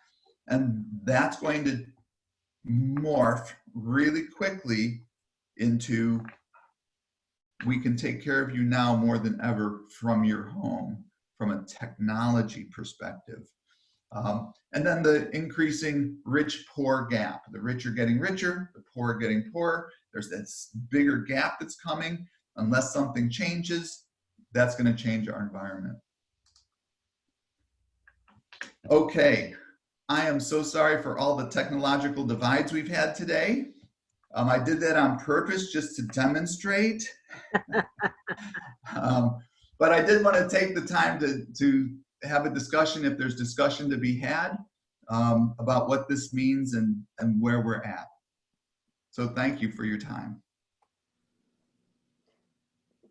And that's going to morph really quickly into we can take care of you now more than ever from your home, from a technology perspective. And then the increasing rich-poor gap. The rich are getting richer, the poor are getting poorer. There's this bigger gap that's coming. Unless something changes, that's going to change our environment. Okay, I am so sorry for all the technological divides we've had today. I did that on purpose just to demonstrate. But I did want to take the time to have a discussion, if there's discussion to be had, about what this means and where we're at. So thank you for your time.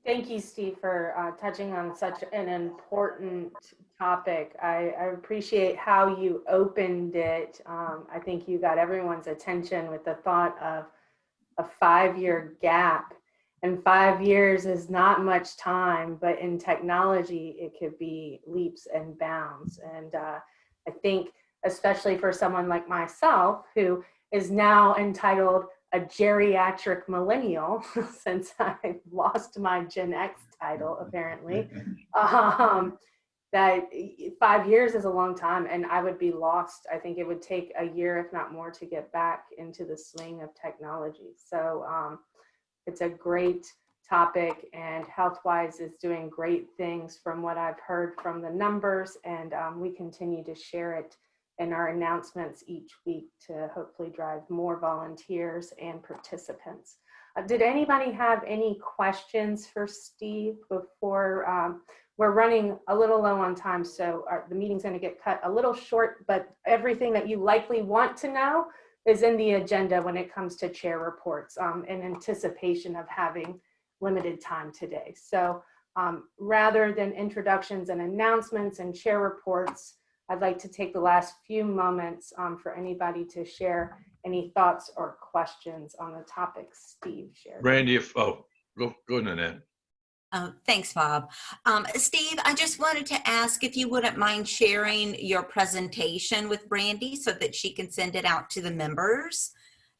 Thank you, Steve, for touching on such an important topic. I appreciate how you opened it. I think you got everyone's attention with the thought of a 5-year gap. And 5 years is not much time, but in technology, it could be leaps and bounds. And I think, especially for someone like myself, who is now entitled a geriatric millennial, since I lost my Gen X title, apparently, that 5 years is a long time, and I would be lost. I think it would take a year, if not more, to get back into the swing of technology. So it's a great topic, and HealthWise is doing great things from what I've heard from the numbers, and we continue to share it in our announcements each week to hopefully drive more volunteers and participants. Did anybody have any questions for Steve before? We're running a little low on time, so the meeting's going to get cut a little short, but everything that you likely want to know is in the agenda when it comes to chair reports, in anticipation of having limited time today. So rather than introductions and announcements and chair reports, I'd like to take the last few moments for anybody to share any thoughts or questions on the topics Steve shared. Randy, go Nanette. Thanks, Bob. Steve, I just wanted to ask if you wouldn't mind sharing your presentation with Brandy so that she can send it out to the members.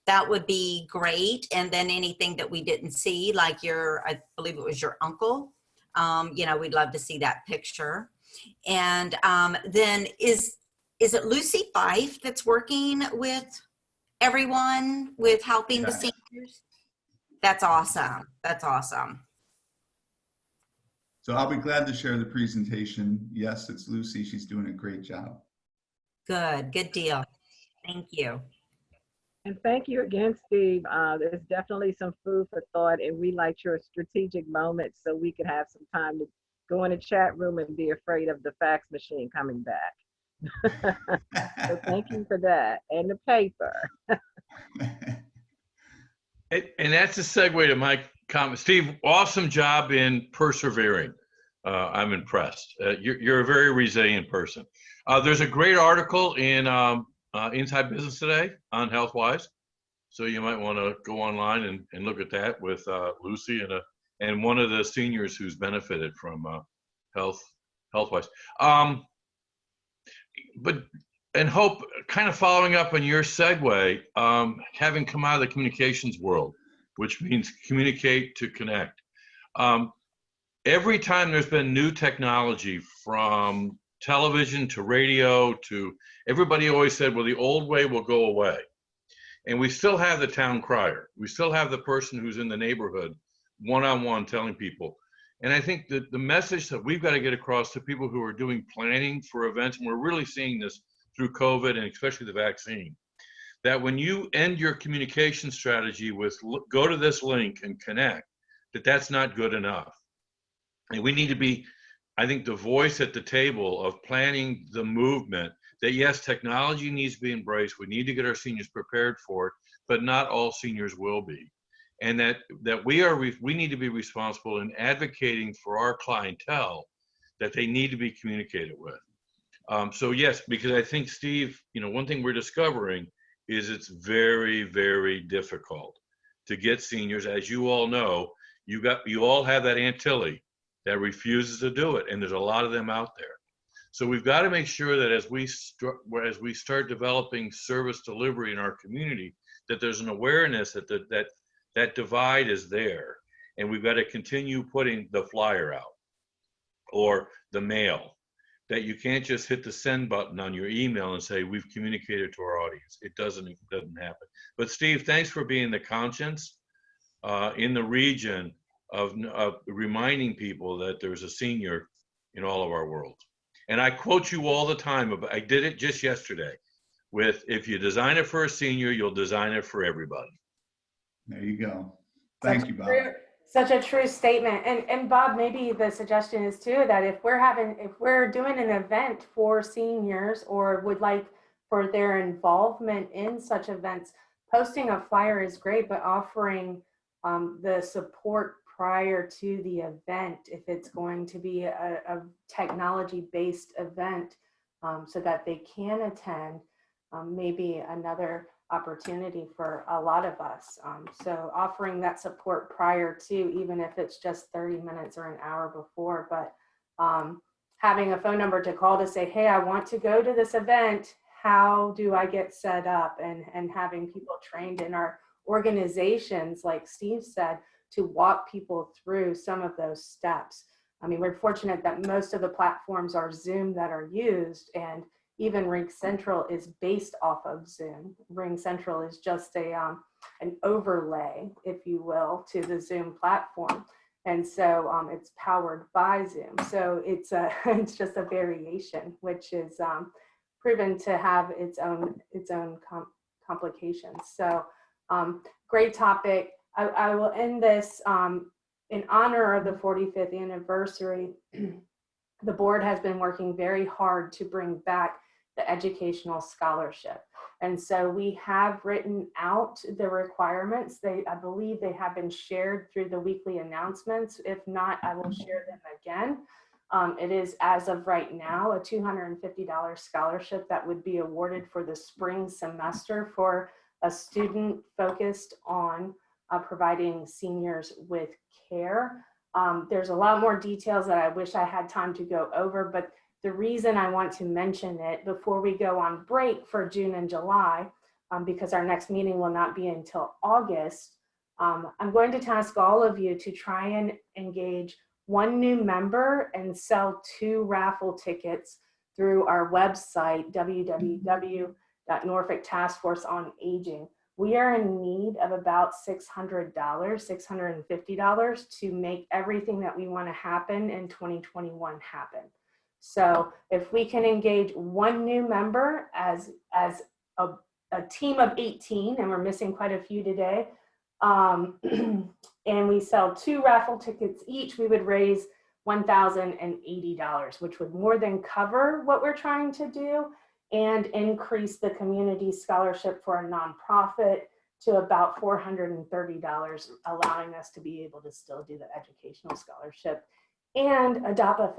That would be great. And then anything that we didn't see, like I believe it was your uncle, we'd love to see that picture. And then is it Lucy Fife that's working with everyone with helping the seniors? That's awesome. That's awesome. So I'll be glad to share the presentation. Yes, it's Lucy. She's doing a great job. Good deal. Thank you. And thank you again, Steve. There's definitely some food for thought, and we liked your strategic moments so we could have some time to go in the chat room and be afraid of the fax machine coming back. So thank you for that, and the paper. And that's a segue to my comment. Steve, awesome job in persevering. I'm impressed. You're a very resilient person. There's a great article in Inside Business Today on HealthWise. So you might want to go online and look at that with Lucy and one of the seniors who's benefited from HealthWise. And Hope, kind of following up on your segue, having come out of the communications world, which means communicate to connect. Every time there's been new technology, from television to radio to, everybody always said, well, the old way will go away. And we still have the town crier. We still have the person who's in the neighborhood one-on-one telling people. And I think that the message that we've got to get across to people who are doing planning for events, and we're really seeing this through COVID and especially the vaccine, that when you end your communication strategy with go to this link and connect, that's not good enough. And we need to be, I think, the voice at the table of planning the movement that yes, technology needs to be embraced. We need to get our seniors prepared for it, but not all seniors will be. And that we need to be responsible in advocating for our clientele that they need to be communicated with. So yes, because I think, Steve, one thing we're discovering is it's very, very difficult to get seniors. As you all know, you all have that Antilles that refuses to do it, and there's a lot of them out there. So we've got to make sure that as we start developing service delivery in our community, that there's an awareness that divide is there, and we've got to continue putting the flyer out or the mail. That you can't just hit the send button on your email and say, we've communicated to our audience. It doesn't happen. But Steve, thanks for being the conscience in the region of reminding people that there's a senior in all of our worlds. And I quote you all the time, I did it just yesterday, with if you design it for a senior, you'll design it for everybody. There you go. Thank you, Bob. Such a true statement. And Bob, maybe the suggestion is too that if we're doing an event for seniors or would like for their involvement in such events, posting a flyer is great, but offering the support prior to the event, if it's going to be a technology-based event, so that they can attend, maybe another opportunity for a lot of us. So offering that support prior to, even if it's just 30 minutes or an hour before, but having a phone number to call to say, hey, I want to go to this event, how do I get set up? And having people trained in our organizations, like Steve said, to walk people through some of those steps. I mean, we're fortunate that most of the platforms are Zoom that are used, and even Ring Central is based off of Zoom. Ring Central is just an overlay, if you will, to the Zoom platform. And so it's powered by Zoom. So it's just a variation, which is proven to have its own complications. So great topic. I will end this in honor of the 45th anniversary. The board has been working very hard to bring back the educational scholarship. And so we have written out the requirements. I believe they have been shared through the weekly announcements. If not, I will share them again. It is, as of right now, a $250 scholarship that would be awarded for the spring semester for a student focused on providing seniors with care. There's a lot more details that I wish I had time to go over, but the reason I want to mention it before we go on break for June and July, because our next meeting will not be until August, I'm going to task all of you to try and engage one new member and sell 2 raffle tickets through our website, www.norfolktaskforceonaging. We are in need of about $600, $650 to make everything that we want to happen in 2021 happen. So if we can engage one new member as a team of 18, and we're missing quite a few today, and we sell 2 raffle tickets each, we would raise $1,080, which would more than cover what we're trying to do and increase the community scholarship for a nonprofit to about $430, allowing us to be able to still do the educational scholarship and adopt a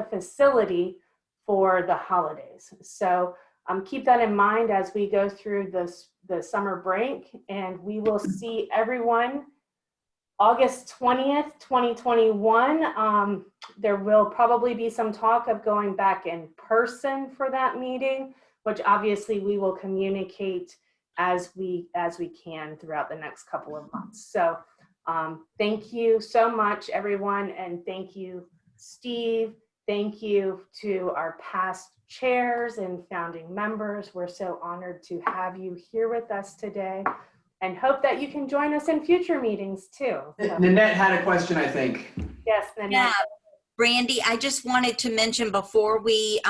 facility for the holidays. So keep that in mind as we go through the summer break, and we will see everyone August 20th, 2021. There will probably be some talk of going back in person for that meeting, which obviously we will communicate as we can throughout the next couple of months. So thank you so much, everyone, and thank you, Steve. Thank you to our past chairs and founding members. We're so honored to have you here with us today, and hope that you can join us in future meetings too. So, Nanette had a question, I think. yes, Nanette. Yeah, Brandy, I just wanted to mention before we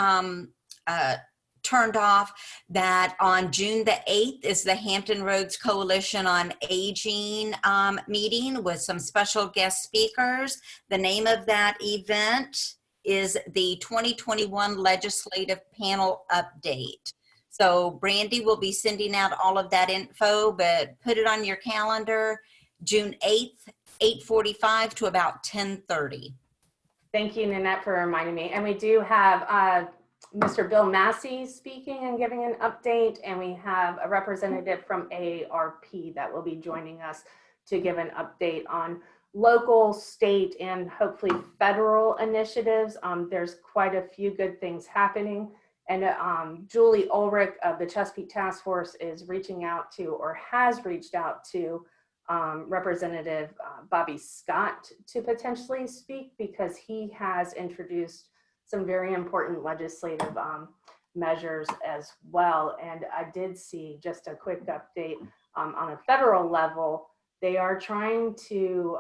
turned off that on June the 8th is the Hampton Roads Coalition on Aging meeting with some special guest speakers. The name of that event is the 2021 Legislative Panel Update. So Brandy will be sending out all of that info, but put it on your calendar, June 8th, 8:45 to about 10:30. Thank you, Nanette, for reminding me. And we do have Mr. Bill Massey speaking and giving an update, and we have a representative from AARP that will be joining us to give an update on local, state, and hopefully federal initiatives. There's quite a few good things happening. And Julie Ulrich of the Chesapeake Task Force is reaching out to, or has reached out to, Representative Bobby Scott to potentially speak, because he has introduced some very important legislative measures as well. And I did see, just a quick update, on a federal level, they are trying to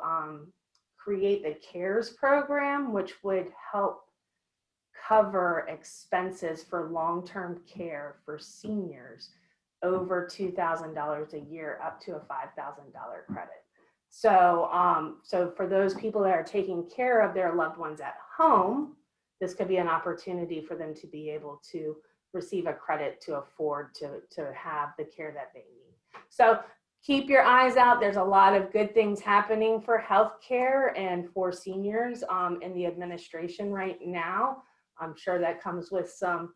create the CARES program, which would help cover expenses for long-term care for seniors over $2,000 a year, up to a $5,000 credit. So, so for those people that are taking care of their loved ones at home, this could be an opportunity for them to be able to receive a credit to afford to have the care that they need. So keep your eyes out. There's a lot of good things happening for healthcare and for seniors in the administration right now. I'm sure that comes with some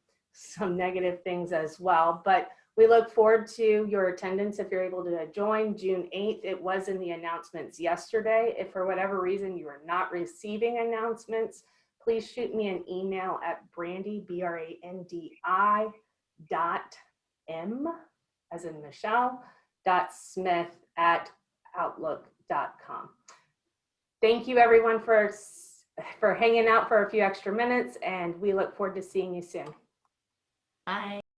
negative things as well, but we look forward to your attendance if you're able to join June 8th. It was in the announcements yesterday. If for whatever reason you are not receiving announcements, please shoot me an email at Brandy, BRANDI .m as in Michelle, .smith@outlook.com. Thank you everyone for hanging out for a few extra minutes, and we look forward to seeing you soon. Bye.